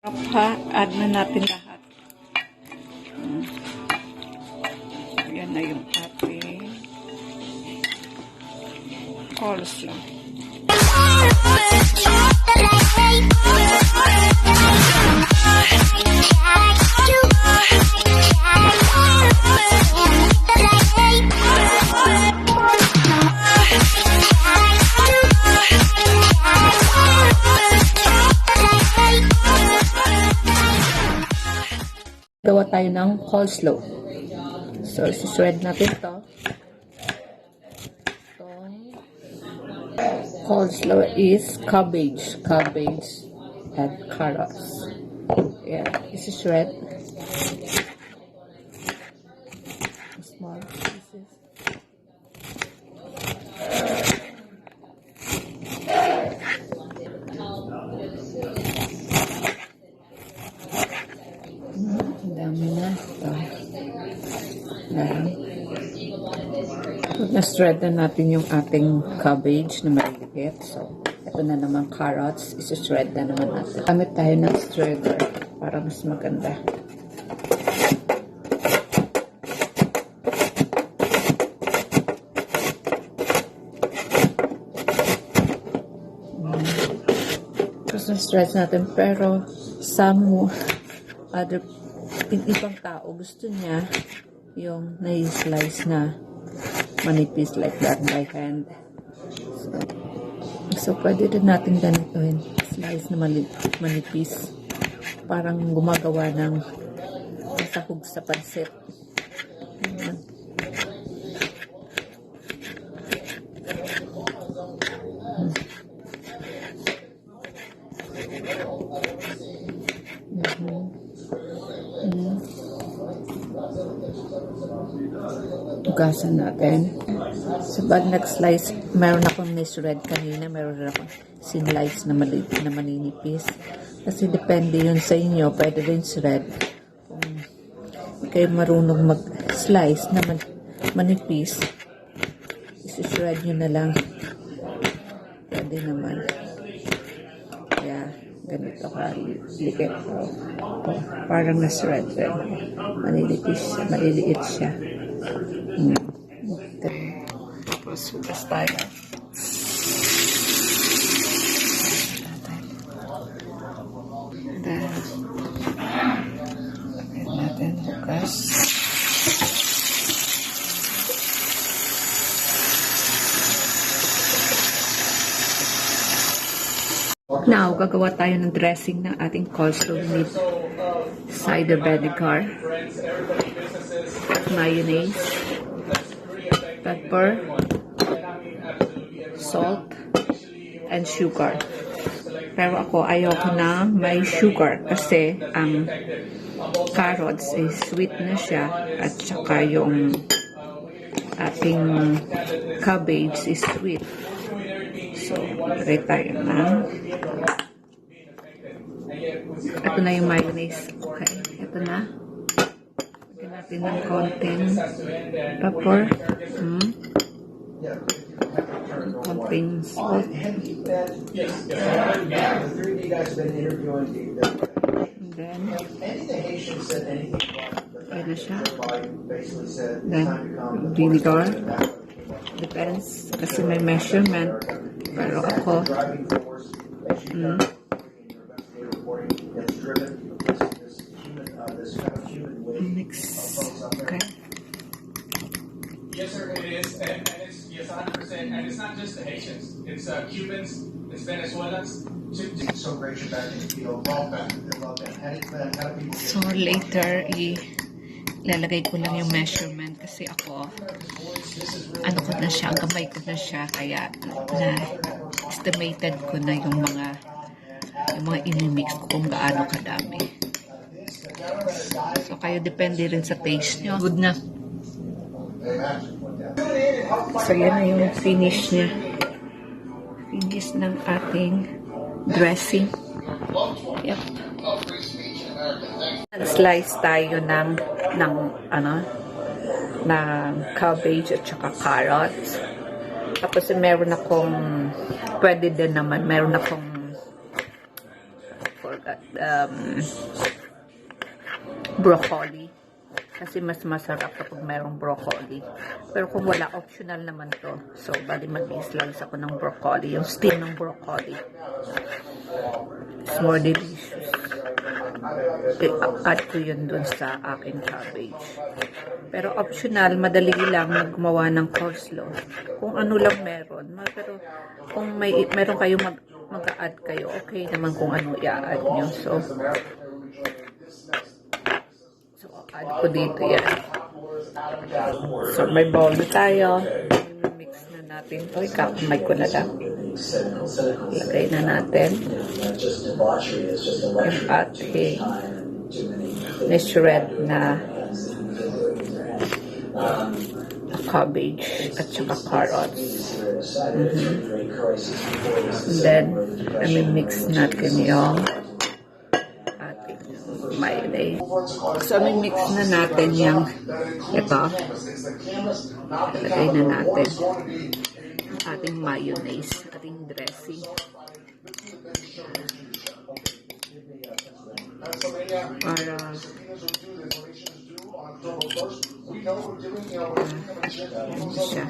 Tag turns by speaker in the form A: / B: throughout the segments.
A: Ha, add na natin lahat. Ayan na yung ating coleslaw. Gawa tayo ng coleslaw. So, isi-shred natin ito. Itong coleslaw is cabbage and carrots. Yeah, isi-shred. Small pieces. Dami na ito. Na-shred na natin yung ating cabbage na maliliit. So, ito na naman carrots. Isa-shred na naman natin. Gamit tayo ng shredder para mas maganda. Tapos na-shred natin. Pero, some ibang tao gusto niya yung na-slice na manipis like that by hand. So pwede rin natin ganitoin. Slice na manipis. Parang gumagawa ng sahog sa pansit. Ayan. Tugasan natin. So, pag nag-slice, meron akong ni-shred kanina, meron akong sinlice na maninipis. Kasi depende yun sa inyo. Pwede rin shred. Kung kayo marunong mag-slice na manipis, isi-shred nyo na lang. Pwede naman. Kaya, ganito ka. Likit ko. Parang na-shred rin. Maliliit siya. Tapos hugas tayo. Then, lagyan natin hugas. Now, gagawa tayo ng dressing ng ating coleslaw with cider vinegar, mayonnaise, pepper, salt, and sugar. Pero ako ayoko na may sugar kasi ang carrots is sweet na siya at saka yung ating cabbage is sweet. So, lagay tayo na. Ito na yung mayonnaise. Okay, ito na. Lagyan natin ng konting pepper. Konting salt. And then, ayan na siya. Then, vinegar. Depends. Kasi may measurement. Pero ako, mix. Okay.
B: Yes, sir, it is. And it's, yes, 100%. And it's not just the Haitians. It's Cubans, it's Venezuelans. So great you're back in the field. Love that. Love that. How do people
A: So later, ilalagay ko lang yung measurement kasi ako, ano ko na siya, gamay ko na siya, kaya estimated ko na yung mga imimix ko kung gaano kadami. So kayo depende rin sa taste nyo. Good na. So yan na yung finish niya. Finish ng ating dressing. Yep. Slice tayo ng cabbage at saka carrots. Tapos meron akong, pwede din naman, meron akong, forgot. broccoli. Kasi mas masarap kapag mayroong broccoli. Pero kung wala, optional naman to. So, bali mag-slice ako ng broccoli. Yung steam ng broccoli. It's more delicious. I-add ko yun dun sa aking cabbage. Pero optional, madali lang gumawa ng coleslaw. Kung ano lang meron. Pero kung meron kayo mag-add kayo, okay naman kung ano i-add nyo. So add ko dito yan. So, may bowl na tayo. Mix na natin ito. Ikakamay ko na lang. Lagay na natin yung ating shred na cabbage at saka carrots. And then, mix natin yung mayonnaise. So, mix na natin yung ito. Lagay na natin ating mayonnaise, ating dressing. Para siya.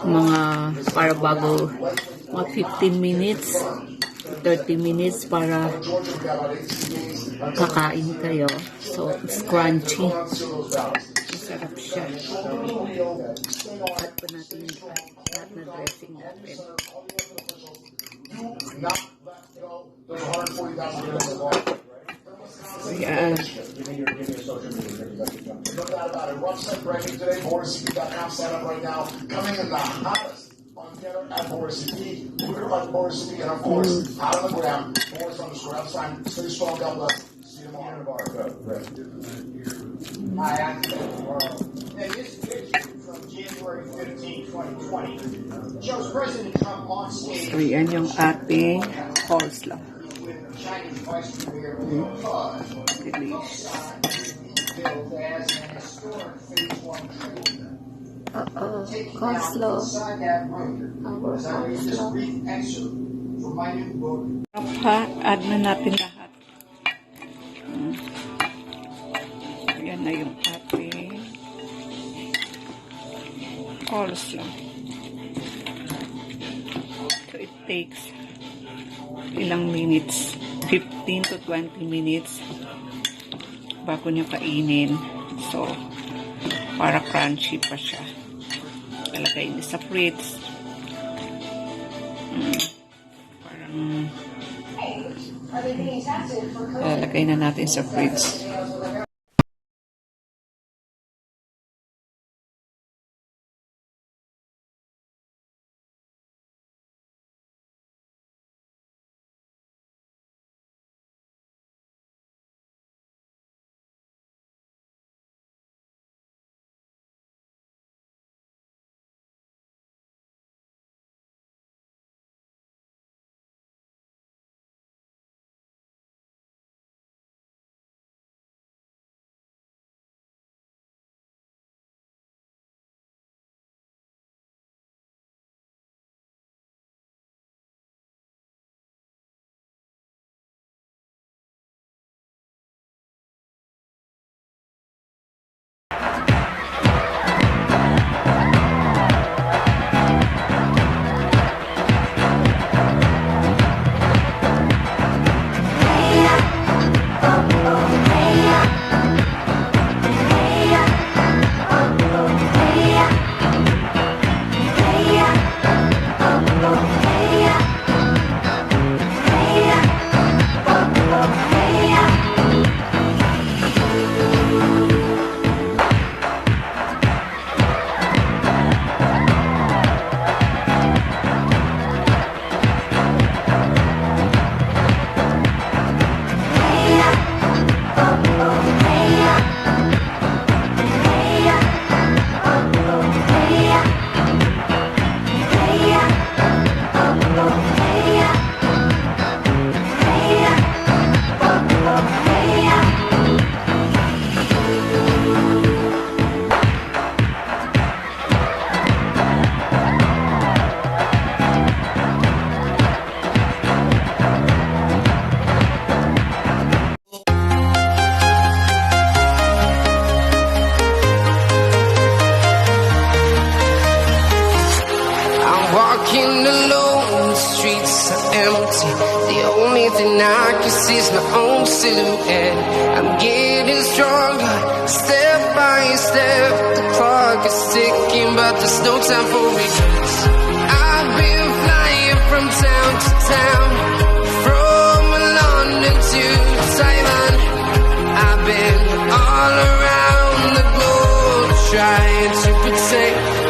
A: Mga para bago mga 15 minutes 30 minutes para kakain kayo. So it's crunchy, masarap siya. Add pa natin lahat na dressing natin. Ayan. At Boris CP, Twitter by Boris CP, and of course, out on the ground, Boris _ Epstein. Stay strong, God bless. See you tomorrow. Hi, I'm and this picture from January 15, 2020 shows President Trump on stage. So, yan yung ating coleslaw. With Chinese Vice Premier Delicious. Billed as an historic phase 1 trade. Coleslaw. Our coleslaw. Add na natin lahat. Ayan na yung ating coleslaw. So it takes ilang minutes, 15 to 20 minutes bago niya kainin. So, para crunchy pa siya. Lalagay niya sa fridge. Parang lalagay na natin sa fridge.
C: and I can see my own silhouette. I'm getting stronger, step by step. The clock is ticking, but there's no time for regrets. I've been flying from town to town, from London to Taiwan. I've been all around the globe trying to protect